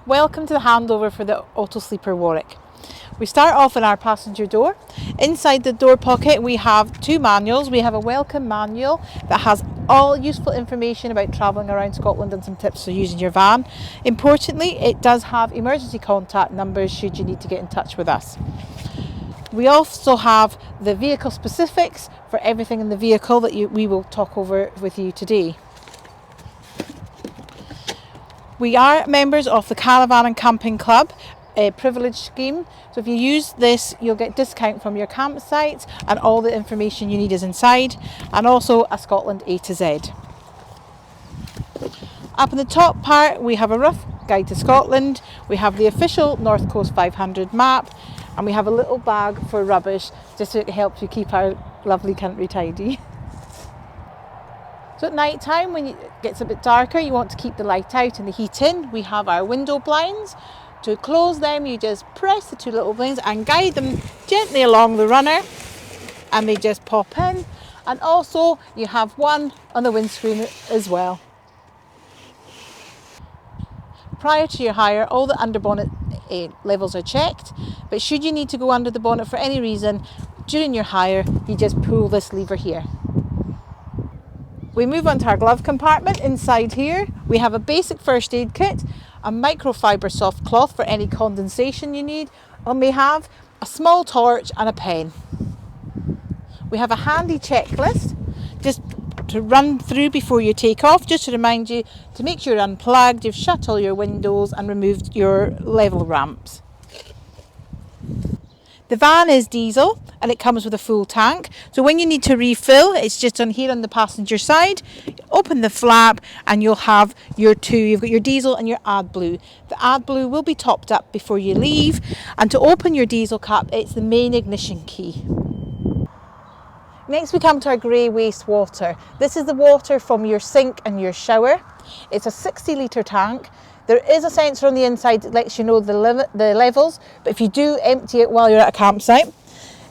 Welcome to the handover for the Auto Sleeper Warwick. We start off in our passenger door. Inside the door pocket we have two manuals. We have a welcome manual that has all useful information about travelling around Scotland and some tips for using your van. Importantly, it does have emergency contact numbers should you need to get in touch with us. We also have the vehicle specifics for everything in the vehicle that we will talk over with you today. We are members of the Caravan and Camping Club privilege scheme. So if you use this, you'll get discount from your campsite and all the information you need is inside, and also a Scotland A to Z. Up in the top part, we have a rough guide to Scotland. We have the official North Coast 500 map, and we have a little bag for rubbish just so it helps you keep our lovely country tidy. So at night time, when it gets a bit darker, you want to keep the light out and the heat in. We have our window blinds. To close them, you just press the two little blinds and guide them gently along the runner, and they just pop in. And also you have one on the windscreen as well. Prior to your hire, all the underbonnet levels are checked, but should you need to go under the bonnet for any reason during your hire, you just pull this lever here. We move on to our glove compartment. Inside here we have a basic first aid kit, a microfiber soft cloth for any condensation you need, and we have a small torch and a pen. We have a handy checklist just to run through before you take off, just to remind you to make sure you're unplugged, you've shut all your windows and removed your level ramps. The van is diesel and it comes with a full tank. So when you need to refill, it's just on here on the passenger side. Open the flap and you'll have your two. You've got your diesel and your AdBlue. The AdBlue will be topped up before you leave. And to open your diesel cap, it's the main ignition key. Next we come to our grey waste water. This is the water from your sink and your shower. It's a 60-litre tank. There is a sensor on the inside that lets you know the levels, but if you do empty it while you're at a campsite,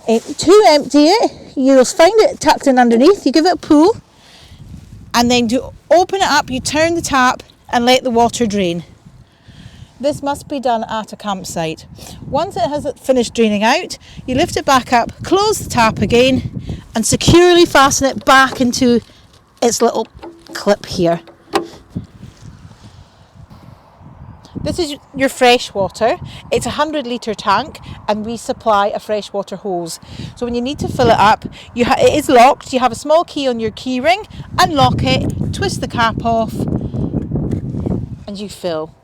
to empty it, you'll find it tucked in underneath. You give it a pull, and then to open it up, you turn the tap and let the water drain. This must be done at a campsite. Once it has finished draining out, you lift it back up, close the tap again, and securely fasten it back into its little clip here. This is your fresh water. It's a 100-litre tank and we supply a freshwater hose. So when you need to fill it up, it is locked. You have a small key on your key ring, unlock it, twist the cap off and you fill.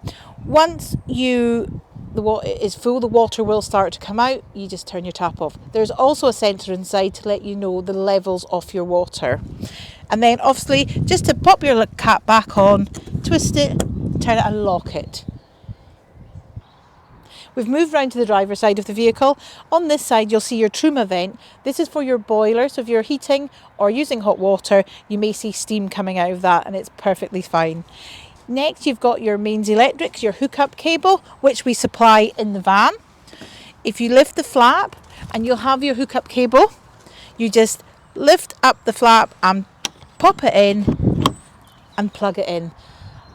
Once the water is full, the water will start to come out. You just turn your tap off. There's also a sensor inside to let you know the levels of your water. And then obviously just to pop your cap back on, twist it, turn it and lock it. We've moved round to the driver's side of the vehicle. On this side you'll see your Truma vent. This is for your boiler, so if you're heating or using hot water, you may see steam coming out of that and it's perfectly fine. Next you've got your mains electrics, your hookup cable, which we supply in the van. If you lift the flap and you'll have your hookup cable, you just lift up the flap and pop it in and plug it in.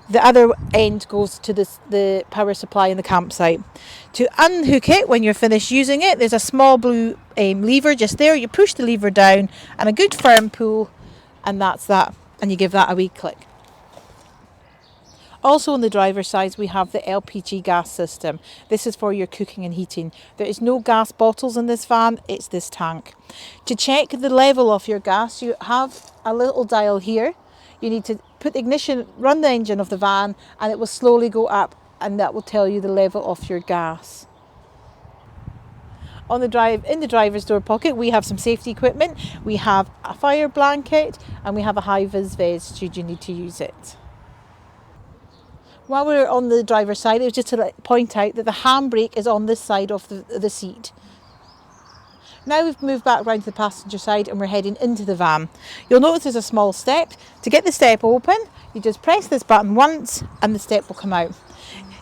The other end goes to the power supply in the campsite. To unhook it when you're finished using it, there's a small blue lever just there. You push the lever down and a good firm pull, and that's that. And you give that a wee click. Also on the driver's side we have the Lpg Gas System. This is for your cooking and heating. There is no gas bottles in this van, it's this tank. To check the level of your gas, you have a little dial here. You need to put the ignition, run the engine of the van, and it will slowly go up, and that will tell you the level of your gas. In the driver's door pocket, we have some safety equipment. We have a fire blanket, and we have a high-vis vest should you need to use it. While we're on the driver's side, it was just to point out that the handbrake is on this side of the seat. Now we've moved back round to the passenger side and we're heading into the van. You'll notice there's a small step. To get the step open, you just press this button once and the step will come out.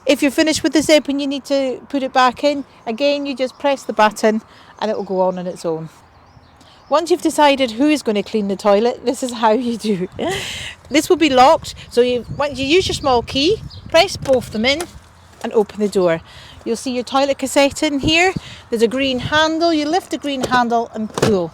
If you're finished with the step and you need to put it back in, again you just press the button and it will go on its own. Once you've decided who is going to clean the toilet, this is how you do. This will be locked, so once you use your small key, press both them in and open the door. You'll see your toilet cassette in here. There's a green handle. You lift the green handle and pull.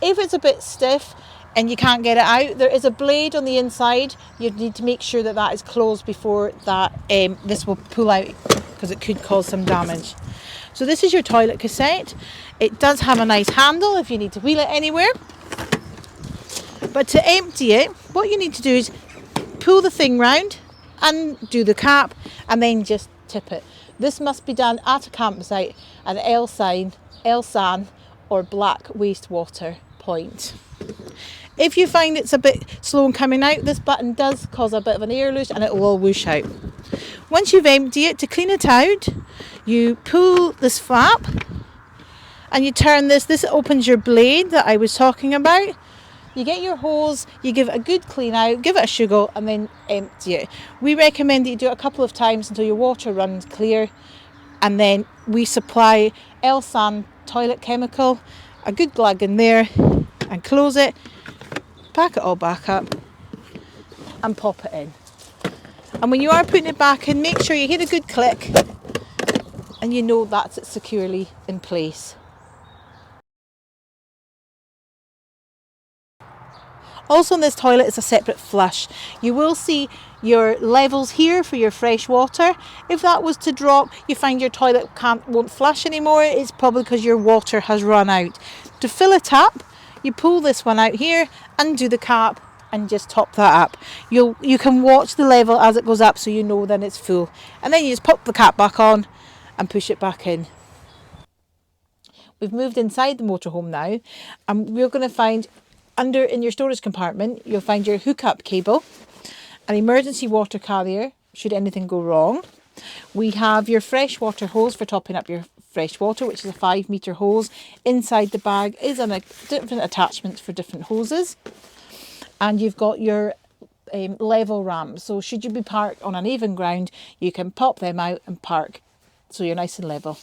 If it's a bit stiff and you can't get it out, there is a blade on the inside. You need to make sure that that is closed before that this will pull out, because it could cause some damage. So this is your toilet cassette. It does have a nice handle if you need to wheel it anywhere. But to empty it, what you need to do is pull the thing round and do the cap, and then just tip it. This must be done at a campsite, an LSAN or black wastewater point. If you find it's a bit slow in coming out, this button does cause a bit of an air loose and it will all whoosh out. Once you've emptied it, to clean it out, you pull this flap and you turn this. This opens your blade that I was talking about. You get your hose, you give it a good clean out, give it a sugar, and then empty it. We recommend that you do it a couple of times until your water runs clear, and then we supply LSAN toilet chemical, a good glug in there, and close it, pack it all back up, and pop it in. And when you are putting it back in, make sure you hear a good click, and you know that's it securely in place. Also in this toilet is a separate flush. You will see your levels here for your fresh water. If that was to drop, you find your toilet won't flush anymore, it's probably because your water has run out. To fill a tap, you pull this one out here, undo the cap, and just top that up. You can watch the level as it goes up, so you know then it's full. And then you just pop the cap back on and push it back in. We've moved inside the motorhome now, and we're going to find in your storage compartment, you'll find your hookup cable, an emergency water carrier should anything go wrong. We have your fresh water hose for topping up your fresh water, which is a 5 metre hose. Inside the bag is different attachments for different hoses. And you've got your level ramps. So should you be parked on uneven ground, you can pop them out and park so you're nice and level.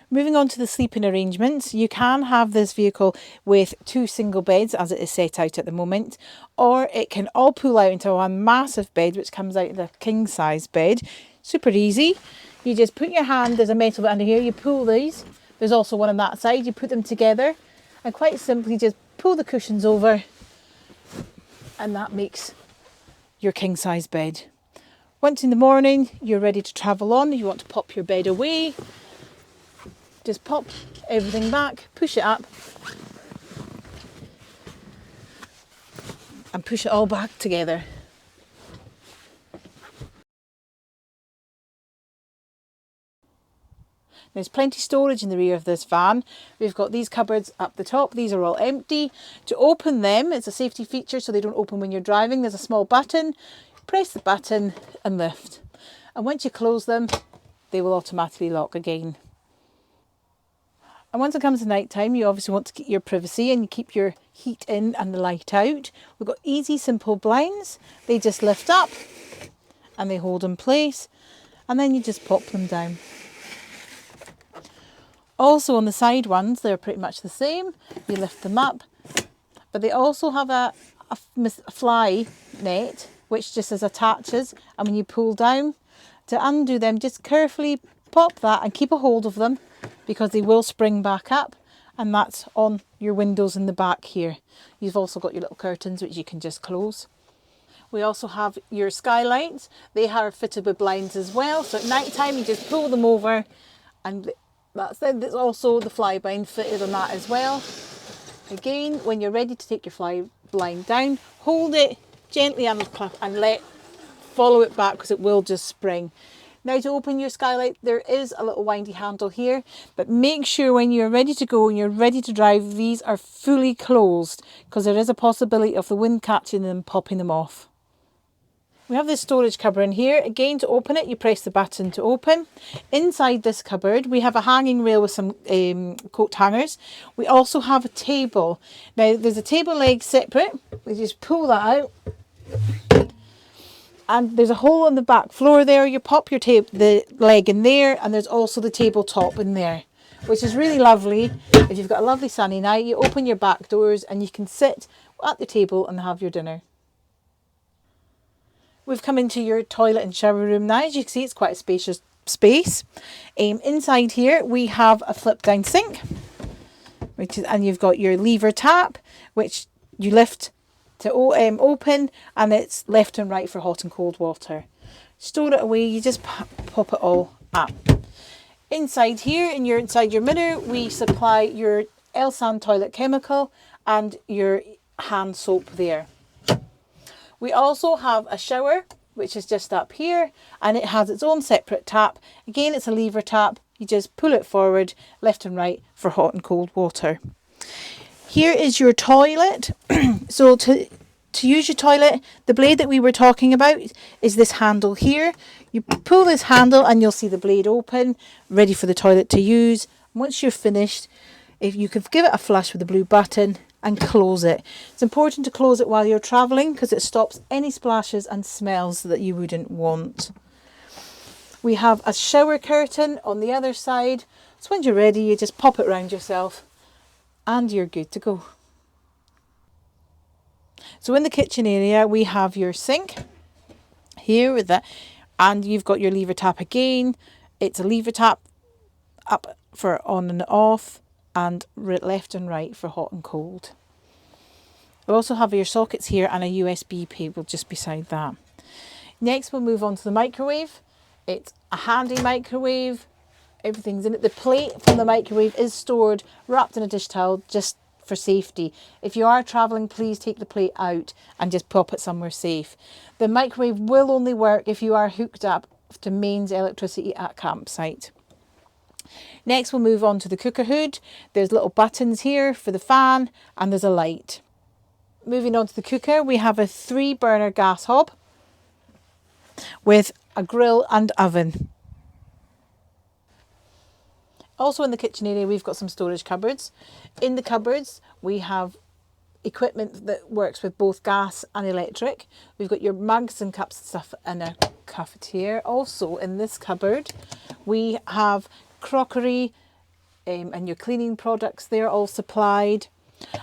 Moving on to the sleeping arrangements, you can have this vehicle with 2 single beds as it is set out at the moment, or it can all pull out into one massive bed which comes out of the king size bed. Super easy. You just put your hand, there's a metal bit under here, you pull these, there's also one on that side, you put them together and quite simply just pull the cushions over, and that makes your king size bed. Once in the morning you're ready to travel on, you want to pop your bed away, just pop everything back, push it up, and push it all back together. There's plenty of storage in the rear of this van. We've got these cupboards up the top. These are all empty. To open them, it's a safety feature so they don't open when you're driving. There's a small button. Press the button and lift. And once you close them, they will automatically lock again. And once it comes to night time, you obviously want to keep your privacy and you keep your heat in and the light out. We've got easy, simple blinds. They just lift up and they hold in place, and then you just pop them down. Also on the side ones, they're pretty much the same. You lift them up, but they also have a fly net, which just attaches, and when you pull down, to undo them, just carefully pop that and keep a hold of them, because they will spring back up, and that's on your windows in the back here. You've also got your little curtains which you can just close. We also have your skylights. They are fitted with blinds as well, so at night time you just pull them over, and that's it. There's also the fly blind fitted on that as well. Again, when you're ready to take your fly blind down, hold it gently and follow it back, because it will just spring. Now to open your skylight, there is a little windy handle here, but make sure when you're ready to go and you're ready to drive, these are fully closed, because there is a possibility of the wind catching them and popping them off. We have this storage cupboard in here. Again, to open it, you press the button to open. Inside this cupboard, we have a hanging rail with some coat hangers. We also have a table. Now, there's a table leg separate. We just pull that out. And there's a hole on the back floor there. You pop the leg in there, and there's also the tabletop in there, which is really lovely. If you've got a lovely sunny night, you open your back doors and you can sit at the table and have your dinner. We've come into your toilet and shower room now. As you can see, it's quite a spacious space. Inside here we have a flip down sink, and you've got your lever tap, which you lift to open, and it's left and right for hot and cold water. Store it away, you just pop it all up. Inside here, inside your mirror, we supply your Elsan toilet chemical and your hand soap there. We also have a shower, which is just up here, and it has its own separate tap. Again, it's a lever tap. You just pull it forward, left and right for hot and cold water. Here is your toilet. So to use your toilet, the blade that we were talking about is this handle here. You pull this handle and you'll see the blade open, ready for the toilet to use. Once you're finished, if you could give it a flush with the blue button and close it. It's important to close it while you're travelling because it stops any splashes and smells that you wouldn't want. We have a shower curtain on the other side. So when you're ready, you just pop it around yourself and you're good to go. So in the kitchen area, we have your sink here with that, and you've got your lever tap again. It's a lever tap up for on and off, and left and right for hot and cold. We also have your sockets here and a USB cable just beside that. Next we'll move on to the microwave. It's a handy microwave. Everything's in it. The plate from the microwave is stored wrapped in a dish towel just for safety. If you are travelling, please take the plate out and just pop it somewhere safe. The microwave will only work if you are hooked up to mains electricity at campsite. Next we'll move on to the cooker hood. There's little buttons here for the fan and there's a light. Moving on to the cooker, we have a 3-burner gas hob with a grill and oven. Also in the kitchen area we've got some storage cupboards. In the cupboards we have equipment that works with both gas and electric. We've got your mugs and cups and stuff in a cafetiere. Also in this cupboard we have crockery and your cleaning products, they're all supplied.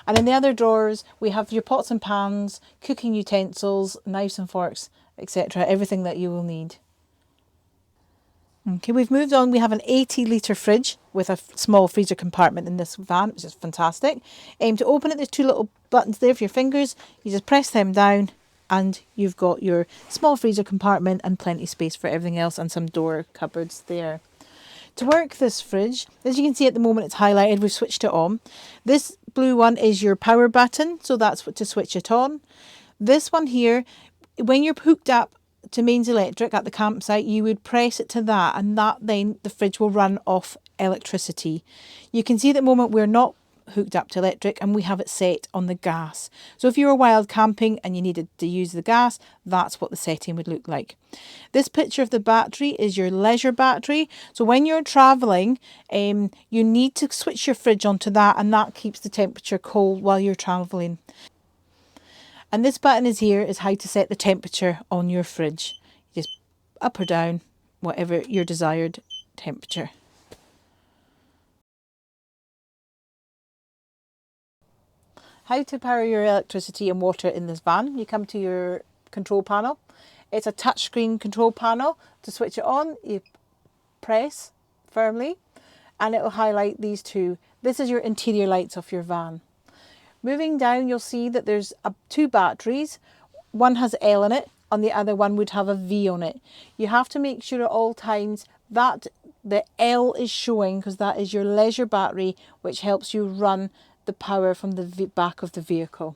And in the other drawers we have your pots and pans, cooking utensils, knives and forks, etc. Everything that you will need. Okay, we've moved on. We have an 80-litre fridge with a small freezer compartment in this van, which is fantastic. To open it, there's 2 little buttons there for your fingers. You just press them down and you've got your small freezer compartment and plenty of space for everything else and some door cupboards there. To work this fridge, as you can see at the moment it's highlighted, we've switched it on. This blue one is your power button, so that's what to switch it on. This one here, when you're hooked up to mains electric at the campsite, you would press it to that, and that then the fridge will run off electricity. You can see at the moment we're not hooked up to electric and we have it set on the gas. So if you were wild camping and you needed to use the gas, that's what the setting would look like. This picture of the battery is your leisure battery. So when you're travelling, you need to switch your fridge onto that, and that keeps the temperature cold while you're travelling. And this button is here is how to set the temperature on your fridge. Just up or down, whatever your desired temperature. How to power your electricity and water in this van. You come to your control panel. It's a touchscreen control panel. To switch it on, you press firmly and it will highlight these 2. This is your interior lights of your van. Moving down, you'll see that there's 2 batteries. One has L in it, and the other one would have a V on it. You have to make sure at all times that the L is showing, because that is your leisure battery, which helps you run the power from the back of the vehicle.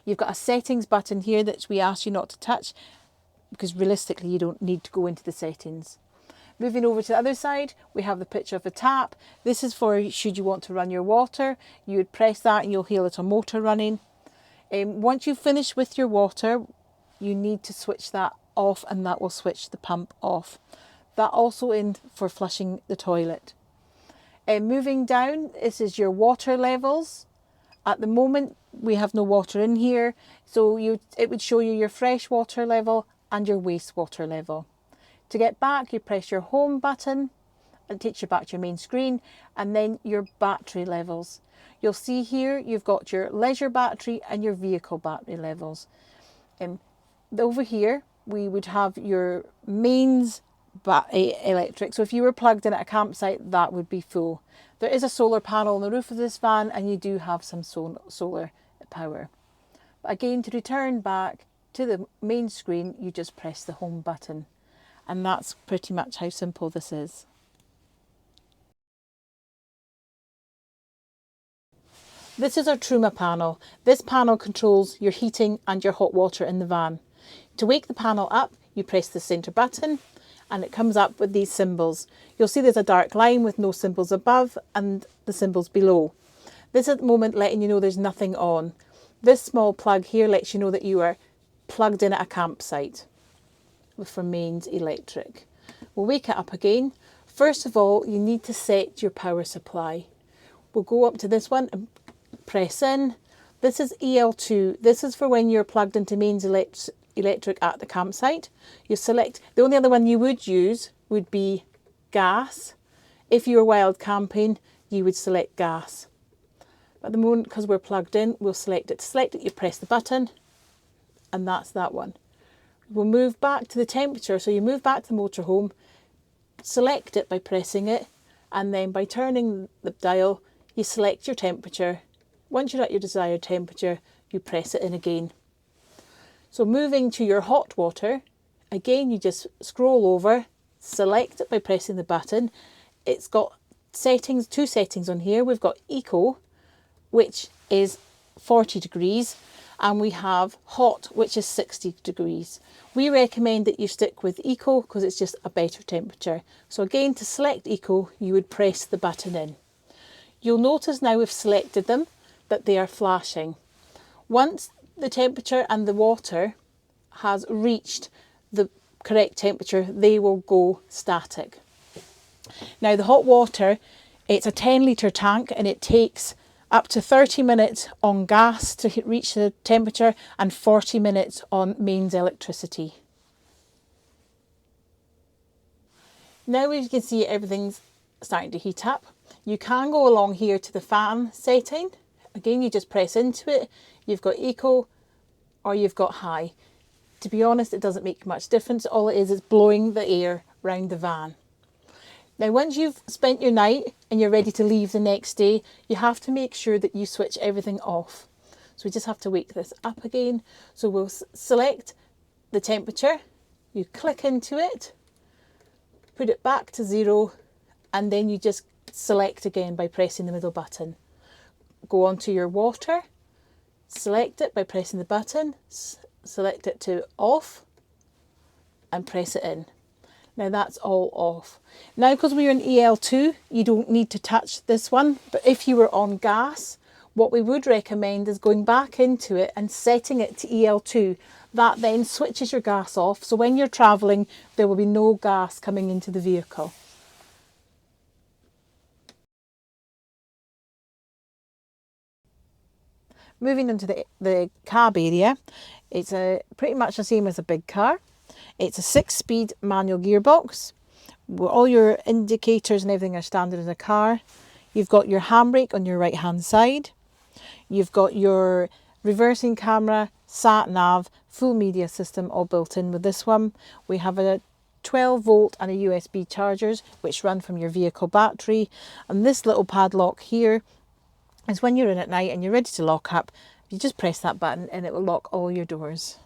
You've got a settings button here that we ask you not to touch, because realistically you don't need to go into the settings. Moving over to the other side, we have the picture of a tap. This is for should you want to run your water. You would press that and you'll hear a little motor running. Once you finish with your water, you need to switch that off, and that will switch the pump off. That also in for flushing the toilet. Moving down, this is your water levels. At the moment, we have no water in here, so it would show you your fresh water level and your wastewater level. To get back, you press your home button and it takes you back to your main screen, and then your battery levels. You'll see here you've got your leisure battery and your vehicle battery levels. Over here, we would have your mains electric. So if you were plugged in at a campsite, that would be full. There is a solar panel on the roof of this van, and you do have some solar power. But again, to return back to the main screen, you just press the home button. And that's pretty much how simple this is. This is our Truma panel. This panel controls your heating and your hot water in the van. To wake the panel up, you press the centre button and it comes up with these symbols. You'll see there's a dark line with no symbols above and the symbols below. This at the moment letting you know there's nothing on. This small plug here lets you know that you are plugged in at a campsite for mains electric. We'll wake it up again. First of all, you need to set your power supply. We'll go up to this one and press in. This is EL2. This is for when you're plugged into mains electric at the campsite. You select, the only other one you would use would be gas. If you were wild camping, you would select gas. At the moment, because we're plugged in, we'll select it. To select it, you press the button, and that's that one. We'll move back to the temperature. So you move back to the motorhome, select it by pressing it, and then by turning the dial, you select your temperature. Once you're at your desired temperature, you press it in again. So moving to your hot water, again, you just scroll over, select it by pressing the button. It's got settings, two settings on here. We've got Eco, which is 40 degrees, and we have Hot, which is 60 degrees. We recommend that you stick with Eco because it's just a better temperature. So again, to select Eco, you would press the button in. You'll notice now we've selected them that they are flashing. Once the temperature and the water has reached the correct temperature, they will go static. Now the hot water, it's a 10-litre tank and it takes up to 30 minutes on gas to reach the temperature and 40 minutes on mains electricity. Now as you can see, everything's starting to heat up. You can go along here to the fan setting. Again, you just press into it. You've got Eco or you've got High. To be honest, it doesn't make much difference. All it is blowing the air round the van. Now, once you've spent your night and you're ready to leave the next day, you have to make sure that you switch everything off. So we just have to wake this up again. So we'll select the temperature. You click into it, put it back to 0, and then you just select again by pressing the middle button. Go on to your water, select it by pressing the button, select it to off and press it in. Now that's all off. Now because we're in EL2, you don't need to touch this one, but if you were on gas, what we would recommend is going back into it and setting it to EL2. That then switches your gas off, so when you're travelling, there will be no gas coming into the vehicle. Moving into the cab area, it's pretty much the same as a big car. It's a 6-speed manual gearbox. All your indicators and everything are standard in a car. You've got your handbrake on your right hand side. You've got your reversing camera, sat nav, full media system all built in with this one. We have a 12 volt and a USB chargers which run from your vehicle battery. And this little padlock here is when you're in at night and you're ready to lock up, you just press that button and it will lock all your doors.